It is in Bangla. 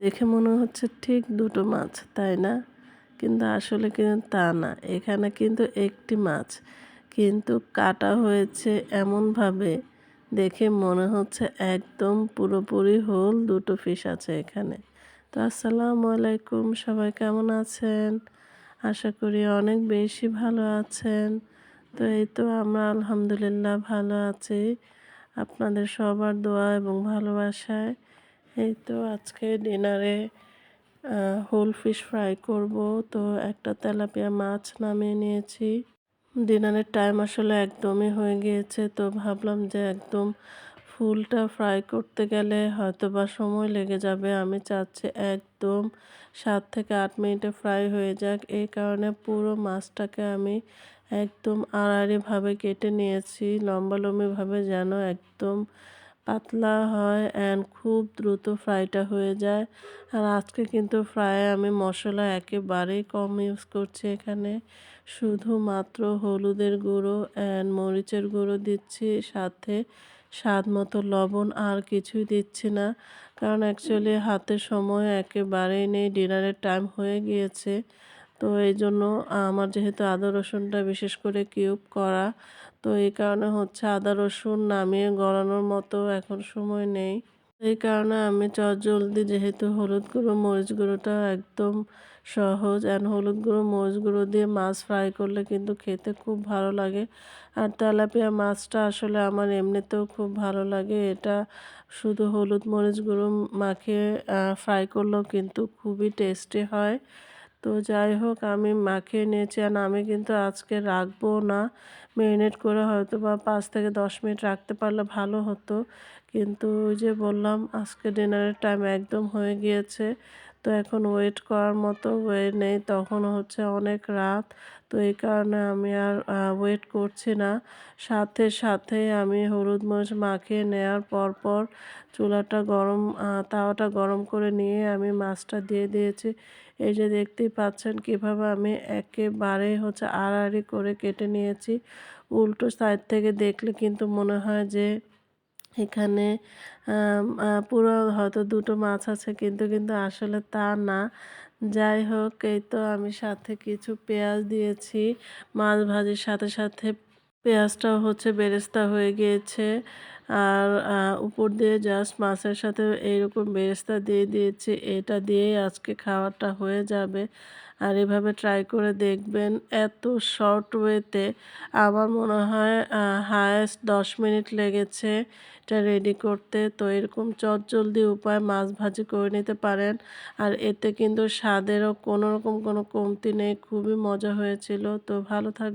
দেখে মনে হচ্ছে ঠিক দুটো মাছ, তাই না? কিন্তু আসলে কিন্তু তা না। এখানে কিন্তু একটি মাছ। কিন্তু কাটা হয়েছে এমনভাবে দেখে মনে হচ্ছে একদম পুরোপুরি হোল দুটো ফিশ আছে এখানে। তো আসসালামু আলাইকুম, সবাই কেমন আছেন? আশা করি অনেক বেশি ভালো আছেন। তো এই তো আমরা আলহামদুলিল্লাহ ভালো আছি। আপনাদের সবার দোয়া এবং ভালোবাসায়। এই তো আজকে ডিনারে হোল ফিশ ফ্রাই করব। তো একটা তেলাপিয়া মাছ নামিয়ে নিয়েছি। ডিনারের টাইম আসলে একদমই হয়ে গিয়েছে, তো ভাবলাম যে একদম ফুলটা ফ্রাই করতে গেলে হয়তোবা সময় লেগে যাবে। আমি চাচ্ছি একদম ৭ থেকে ৮ মিনিটে ফ্রাই হয়ে যাক। এই কারণে পুরো মাছটাকে আমি একদম আড়াআড়িভাবে কেটে নিয়েছি, লম্বালম্বিভাবে, যেন একদম পাতলা হয় অ্যান্ড খুব দ্রুত ফ্রাইটা হয়ে যায়। আর আজকে কিন্তু ফ্রাইয়ে আমি মশলা একেবারেই কম ইউজ করছি এখানে। শুধুমাত্র হলুদের গুঁড়ো অ্যান্ড মরিচের গুঁড়ো দিচ্ছি, সাথে স্বাদ মতো লবণ, আর কিছুই দিচ্ছি না। কারণ অ্যাকচুয়ালি হাতে সময় একেবারেই নেই, ডিনারের টাইম হয়ে গিয়েছে। তো এইজন্য আমার যেহেতু আদা রসুনটা বিশেষ করে কিউব করা, তো এই কারণে হচ্ছে আদা রসুন নামিয়ে গড়ানোর মতো এখন সময় নেই। এই কারণে আমি চটজলদি, যেহেতু হলুদ গুঁড়ো মরিচ গুঁড়োটা একদম সহজ, অ্যান্ড হলুদ গুঁড়ো মরিচ গুঁড়ো দিয়ে মাছ ফ্রাই করলে কিন্তু খেতে খুব ভালো লাগে। আর তেলাপিয়া মাছটা আসলে আমার এমনিতেও খুব ভালো লাগে। এটা শুধু হলুদ মরিচ গুঁড়ো মাখিয়ে ফ্রাই করলেও কিন্তু খুবই টেস্টি হয়। তো যাই হোক, আমি মাখিয়ে নিয়েছি। আর আমি কিন্তু আজকে রাখবো না, মেরিনেট করে হয়তো বা ৫ থেকে ১০ মিনিট রাখতে পারলে ভালো হতো। কিন্তু ওই যে বললাম, আজকে ডিনারের টাইম একদম হয়ে গিয়েছে। তো এখন ওয়েট করার মতো ওয়ে নেই, তখন হচ্ছে অনেক রাত। তো এই কারণে আমি আর ওয়েট করছি না। সাথে সাথে আমি হলুদ মরিচ মাখিয়ে নেওয়ার পরপর চুলাটা গরম, তাওয়াটা গরম করে নিয়ে আমি মাছটা দিয়ে দিয়েছি। এই যে দেখতেই পাচ্ছেন কিভাবে আমি একেবারেই হচ্ছে আড়াআড়ি করে কেটে নিয়েছি। উল্টো সাইড থেকে দেখলে কিন্তু মনে হয় যে এখানে পুরো হয়তো দুটো মাছ আছে, কিন্তু আসলে তা না। যাই হোক, এই তো আমি সাথে কিছু পেঁয়াজ দিয়েছি। মাছ ভাজির সাথে সাথে পেঁয়াজটাও হচ্ছে বেরেস্তা হয়ে গিয়েছে। আর উপর দিয়ে জাস্ট মাছের সাথে এইরকম বেরেস্তা দিয়ে দিয়েছি। এটা দিয়েই আজকে খাওয়াটা হয়ে যাবে। আর এভাবে ট্রাই করে দেখবেন। এত শর্ট ওয়েতে আমার মনে হয় হায়েস্ট ১০ মিনিট লেগেছে এটা রেডি করতে। তো এরকম চটজলদি উপায়ে মাছ ভাজি করে নিতে পারেন। আর এতে কিন্তু স্বাদেরও কোনো রকম কোনো কমতি নেই। খুবই মজা হয়েছিল। তো ভালো থাকবেন।